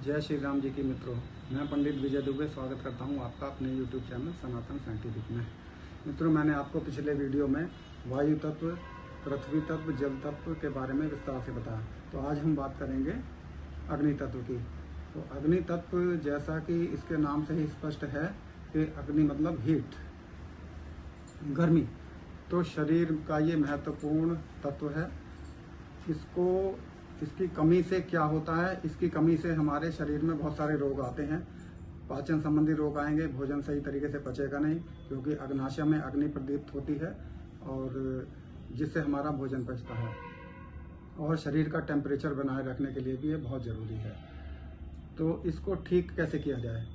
जय श्री राम जी की मित्रों, मैं पंडित विजय दुबे स्वागत करता हूं आपका अपने YouTube चैनल सनातन साइंटिफिक में। मित्रों, मैंने आपको पिछले वीडियो में वायु तत्व, पृथ्वी तत्व, जल तत्व के बारे में विस्तार से बताया। तो आज हम बात करेंगे अग्नि तत्व की। तो अग्नि तत्व, जैसा कि इसके नाम से ही स्पष्ट है कि अग्नि मतलब हीट, गर्मी। तो शरीर का ये महत्वपूर्ण तत्व है। इसकी कमी से क्या होता है? इसकी कमी से हमारे शरीर में बहुत सारे रोग आते हैं। पाचन संबंधी रोग आएंगे, भोजन सही तरीके से पचेगा नहीं, क्योंकि अग्नाशय में अग्नि प्रदीप्त होती है और जिससे हमारा भोजन पचता है। और शरीर का टेम्परेचर बनाए रखने के लिए भी ये बहुत ज़रूरी है। तो इसको ठीक कैसे किया जाए?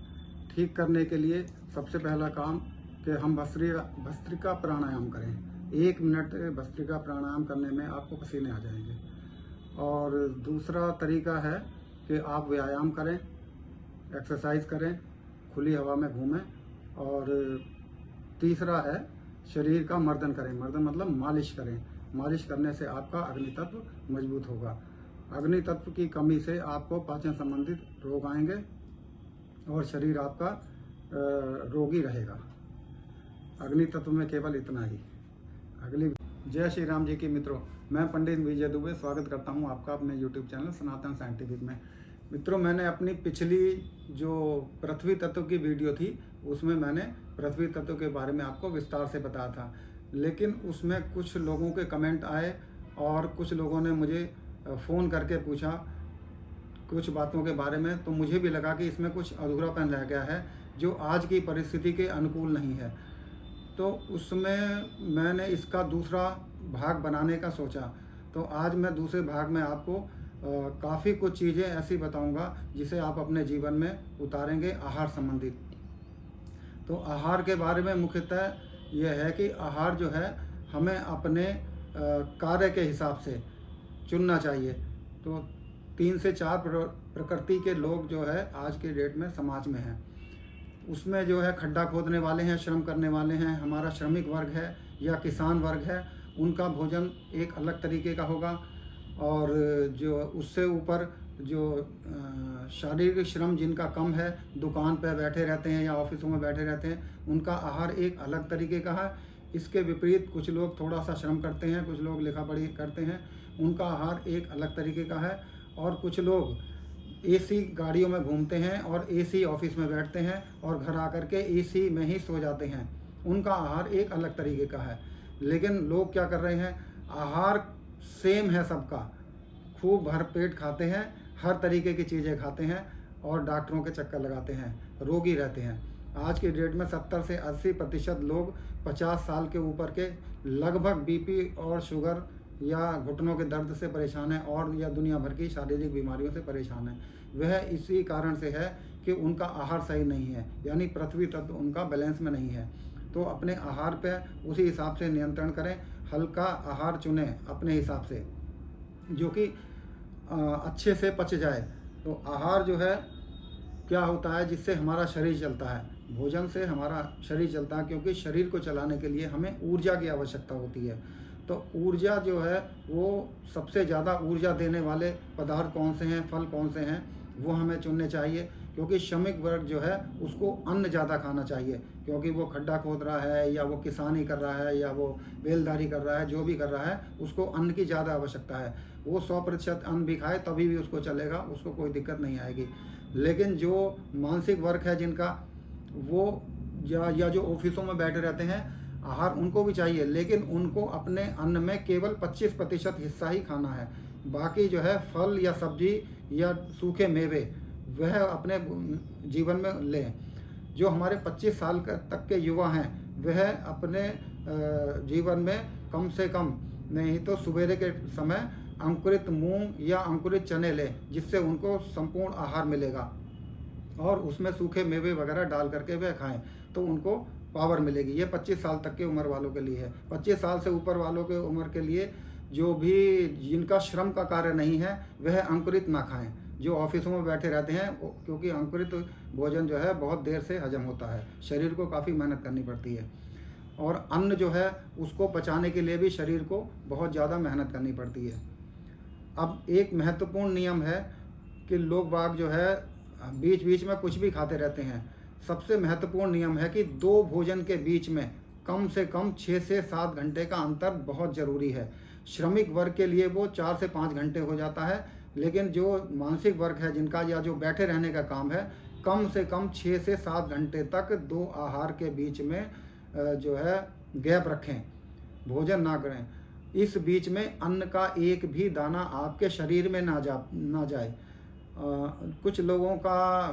ठीक करने के लिए सबसे पहला काम कि हम भस्त्रिका प्राणायाम करें। 1 मिनट भस्त्रिका प्राणायाम करने में आपको पसीने आ जाएंगे। और दूसरा तरीका है कि आप व्यायाम करें, एक्सरसाइज करें, खुली हवा में घूमें। और तीसरा है शरीर का मर्दन करें। मर्दन मतलब मालिश करें। मालिश करने से आपका अग्नि तत्व मजबूत होगा। अग्नि तत्व की कमी से आपको पाचन संबंधित रोग आएंगे और शरीर आपका रोगी रहेगा। अग्नि तत्व में केवल इतना ही। अगली जय श्री राम जी की मित्रों, मैं पंडित विजय दुबे स्वागत करता हूं आपका अपने YouTube चैनल सनातन साइंटिफिक में। मित्रों, मैंने अपनी पिछली जो पृथ्वी तत्व की वीडियो थी उसमें मैंने पृथ्वी तत्व के बारे में आपको विस्तार से बताया था, लेकिन उसमें कुछ लोगों के कमेंट आए और कुछ लोगों ने मुझे फ़ोन करके पूछा कुछ बातों के बारे में। तो मुझे भी लगा कि इसमें कुछ अधूरापन रह गया है जो आज की परिस्थिति के अनुकूल नहीं है। तो उसमें मैंने इसका दूसरा भाग बनाने का सोचा। तो आज मैं दूसरे भाग में आपको काफ़ी कुछ चीज़ें ऐसी बताऊंगा जिसे आप अपने जीवन में उतारेंगे आहार संबंधित। तो आहार के बारे में मुख्यतः यह है कि आहार जो है हमें अपने कार्य के हिसाब से चुनना चाहिए। तो 3 से 4 प्रकृति के लोग जो है आज के डेट में समाज में हैं। उसमें जो है खड्डा खोदने वाले हैं, श्रम करने वाले हैं, हमारा श्रमिक वर्ग है या किसान वर्ग है, उनका भोजन एक अलग तरीके का होगा। और जो उससे ऊपर जो शारीरिक श्रम जिनका कम है, दुकान पर बैठे रहते हैं या ऑफिसों में बैठे रहते हैं, उनका आहार एक अलग तरीके का है। इसके विपरीत कुछ लोग थोड़ा सा श्रम करते हैं, कुछ लोग लिखा पढ़ी करते हैं, उनका आहार एक अलग तरीके का है। और कुछ लोग एसी गाड़ियों में घूमते हैं और एसी ऑफिस में बैठते हैं और घर आकर के एसी में ही सो जाते हैं, उनका आहार एक अलग तरीके का है। लेकिन लोग क्या कर रहे हैं, आहार सेम है सबका, खूब भरपेट खाते हैं, हर तरीके की चीज़ें खाते हैं और डॉक्टरों के चक्कर लगाते हैं, रोगी रहते हैं। आज की डेट में 70 से 80% लोग 50 साल के ऊपर के लगभग बीपी और शुगर या घुटनों के दर्द से परेशान है और या दुनिया भर की शारीरिक बीमारियों से परेशान है। वह इसी कारण से है कि उनका आहार सही नहीं है, यानी पृथ्वी तत्व उनका बैलेंस में नहीं है। तो अपने आहार पे उसी हिसाब से नियंत्रण करें, हल्का आहार चुनें अपने हिसाब से जो कि अच्छे से पच जाए। तो आहार जो है क्या होता है, जिससे हमारा शरीर चलता है, भोजन से हमारा शरीर चलता है, क्योंकि शरीर को चलाने के लिए हमें ऊर्जा की आवश्यकता होती है। तो ऊर्जा जो है वो सबसे ज़्यादा ऊर्जा देने वाले पदार्थ कौन से हैं, फल कौन से हैं, वो हमें चुनने चाहिए। क्योंकि श्रमिक वर्ग जो है उसको अन्न ज़्यादा खाना चाहिए, क्योंकि वो खड्डा खोद रहा है या वो किसानी कर रहा है या वो बेलदारी कर रहा है, जो भी कर रहा है उसको अन्न की ज़्यादा आवश्यकता है। वो 100% अन्न भी खाए तभी भी उसको चलेगा, उसको कोई दिक्कत नहीं आएगी। लेकिन जो मानसिक वर्ग है जिनका, वो या जो ऑफिसों में बैठे रहते हैं, आहार उनको भी चाहिए, लेकिन उनको अपने अन्न में केवल 25% हिस्सा ही खाना है। बाकी जो है फल या सब्जी या सूखे मेवे वह अपने जीवन में लें। जो हमारे 25 साल तक के युवा हैं वह अपने जीवन में कम से कम नहीं तो सवेरे के समय अंकुरित मूंग या अंकुरित चने लें, जिससे उनको संपूर्ण आहार मिलेगा और उसमें सूखे मेवे वगैरह डाल करके वह खाएं, तो उनको पावर मिलेगी। ये 25 साल तक के उम्र वालों के लिए है। 25 साल से ऊपर वालों के उम्र के लिए जो भी जिनका श्रम का कार्य नहीं है वह अंकुरित ना खाएं, जो ऑफिसों में बैठे रहते हैं, क्योंकि अंकुरित भोजन जो है बहुत देर से हजम होता है, शरीर को काफ़ी मेहनत करनी पड़ती है। और अन्न जो है उसको पचाने के लिए भी शरीर को बहुत ज़्यादा मेहनत करनी पड़ती है। अब एक महत्वपूर्ण नियम है कि लोग बाग जो है बीच बीच में कुछ भी खाते रहते हैं। सबसे महत्वपूर्ण नियम है कि 2 भोजन के बीच में कम से कम 6 से 7 घंटे का अंतर बहुत ज़रूरी है। श्रमिक वर्ग के लिए वो 4 से 5 घंटे हो जाता है, लेकिन जो मानसिक वर्ग है जिनका या जो बैठे रहने का काम है, कम से कम 6 से 7 घंटे तक 2 आहार के बीच में जो है गैप रखें, भोजन ना करें। इस बीच में अन्न का एक भी दाना आपके शरीर में ना जाए। कुछ लोगों का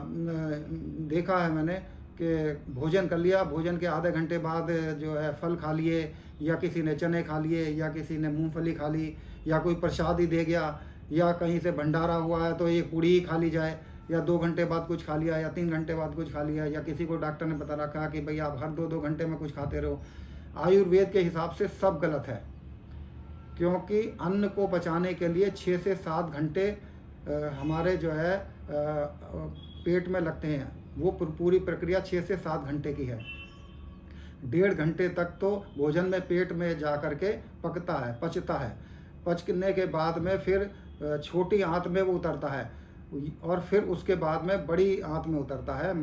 देखा है मैंने कि भोजन कर लिया, भोजन के आधे घंटे बाद जो है फल खा लिए, या किसी ने चने खा लिए, या किसी ने मूंगफली खा ली, या कोई प्रसाद ही दे गया, या कहीं से भंडारा हुआ है तो एक पूड़ी ही खा ली जाए, या 2 घंटे बाद कुछ खा लिया, या 3 घंटे बाद कुछ खा लिया, या किसी को डॉक्टर ने बता रखा कि भाई आप हर 2-2 घंटे में कुछ खाते रहो। आयुर्वेद के हिसाब से सब गलत है, क्योंकि अन्न को पचाने के लिए 6 से 7 घंटे हमारे जो है पेट में लगते हैं। वो पूरी प्रक्रिया 6 से 7 घंटे की है। 1.5 घंटे तक तो भोजन में पेट में जा कर के पचता है। पचने के बाद में फिर छोटी आंत में वो उतरता है, और फिर उसके बाद में बड़ी आंत में उतरता है।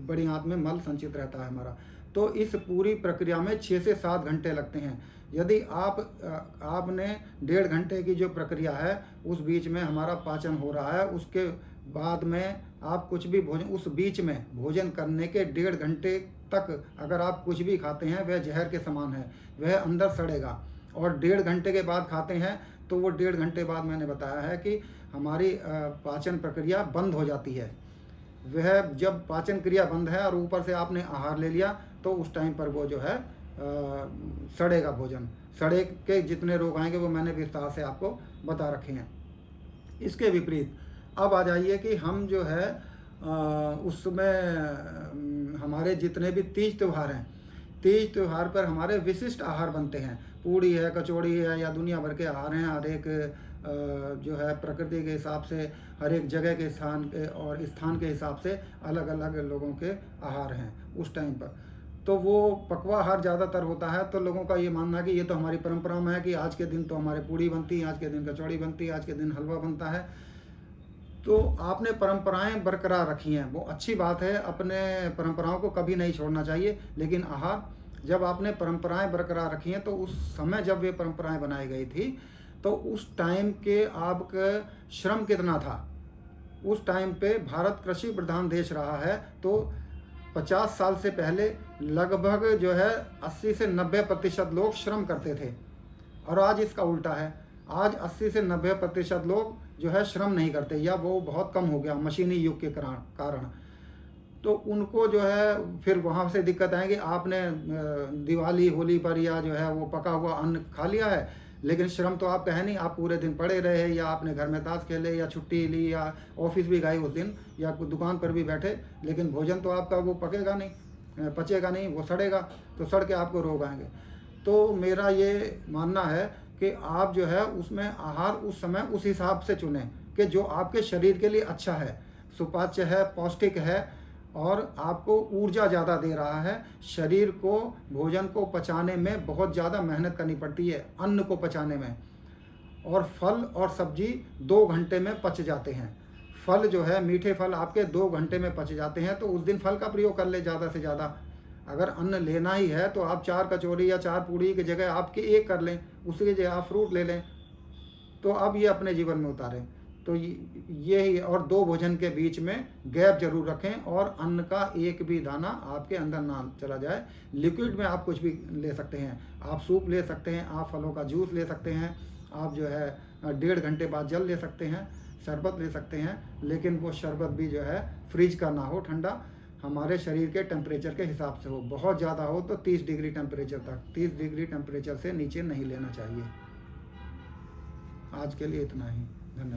बड़ी आंत में मल संचित रहता है हमारा। तो इस पूरी प्रक्रिया में 6 से 7 घंटे लगते हैं। यदि आपने 1.5 घंटे की जो प्रक्रिया है उस बीच में हमारा पाचन हो रहा है, उसके बाद में आप कुछ भी भोजन, उस बीच में भोजन करने के 1.5 घंटे तक अगर आप कुछ भी खाते हैं वह जहर के समान है, वह अंदर सड़ेगा। और 1.5 घंटे के बाद खाते हैं तो वो 1.5 घंटे बाद मैंने बताया है कि हमारी पाचन प्रक्रिया बंद हो जाती है। वह जब पाचन क्रिया बंद है और ऊपर से आपने आहार ले लिया तो उस टाइम पर वो जो है सड़ेगा भोजन। सड़े के जितने रोग आएंगे वो मैंने विस्तार से आपको बता रखे हैं। इसके विपरीत अब आ जाइए कि हम जो है उसमें हमारे जितने भी तीज त्यौहार हैं, तीज त्यौहार पर हमारे विशिष्ट आहार बनते हैं। पूड़ी है, कचौड़ी है, या दुनिया भर के आहार हैं। हर एक जो है प्रकृति के हिसाब से, हर एक जगह के स्थान के हिसाब से अलग अलग लोगों के आहार हैं उस टाइम पर। तो वो पकवाहार ज़्यादातर होता है। तो लोगों का ये मानना है कि ये तो हमारी परंपरा में है कि आज के दिन तो हमारे पूड़ी बनती है, आज के दिन कचौड़ी बनती है, आज के दिन हलवा बनता है। तो आपने परंपराएं बरकरार रखी हैं, वो अच्छी बात है। अपने परंपराओं को कभी नहीं छोड़ना चाहिए। लेकिन आहार, जब आपने परंपराएं बरकरार रखी हैं तो उस समय जब वे परंपराएं बनाई गई थी तो उस टाइम के आपका श्रम कितना था। उस टाइम पे भारत कृषि प्रधान देश रहा है, तो 50 साल से पहले लगभग जो है 80 से 90% लोग श्रम करते थे, और आज इसका उल्टा है। आज 80 से 90% लोग जो है श्रम नहीं करते, या वो बहुत कम हो गया मशीनी युग के कारण। तो उनको जो है फिर वहाँ से दिक्कत आएगी। आपने दिवाली होली पर या जो है वो पका हुआ अन्न खा लिया है, लेकिन श्रम तो आपका है नहीं। आप पूरे दिन पड़े रहे, या आपने घर में ताश खेले, या छुट्टी ली, या ऑफिस भी गए उस दिन, या दुकान पर भी बैठे, लेकिन भोजन तो आपका वो पकेगा नहीं, पचेगा नहीं, वो सड़ेगा। तो सड़ के आपको रोग आएंगे। तो मेरा ये मानना है कि आप जो है उसमें आहार उस समय उस हिसाब से चुनें कि जो आपके शरीर के लिए अच्छा है, सुपाच्य है, पौष्टिक है, और आपको ऊर्जा ज़्यादा दे रहा है। शरीर को भोजन को पचाने में बहुत ज़्यादा मेहनत करनी पड़ती है, अन्न को पचाने में। और फल और सब्जी 2 घंटे में पच जाते हैं। फल जो है, मीठे फल आपके 2 घंटे में पच जाते हैं। तो उस दिन फल का प्रयोग कर ले ज़्यादा से ज़्यादा। अगर अन्न लेना ही है तो आप 4 कचौड़ी या 4 पूड़ी की जगह आपके 1 कर लें, उसकी जगह आप फ्रूट ले लें। तो अब ये अपने जीवन में उतारें। तो ये और 2 भोजन के बीच में गैप जरूर रखें, और अन्न का एक भी दाना आपके अंदर ना चला जाए। लिक्विड में आप कुछ भी ले सकते हैं, आप सूप ले सकते हैं, आप फलों का जूस ले सकते हैं, आप जो है 1.5 घंटे बाद जल ले सकते हैं, शरबत ले सकते हैं। लेकिन वो शरबत भी जो है फ्रिज का ना हो, ठंडा, हमारे शरीर के टेम्परेचर के हिसाब से हो। बहुत ज़्यादा हो तो 30 डिग्री टेम्परेचर तक, 30 डिग्री टेम्परेचर से नीचे नहीं लेना चाहिए। आज के लिए इतना ही, धन्यवाद।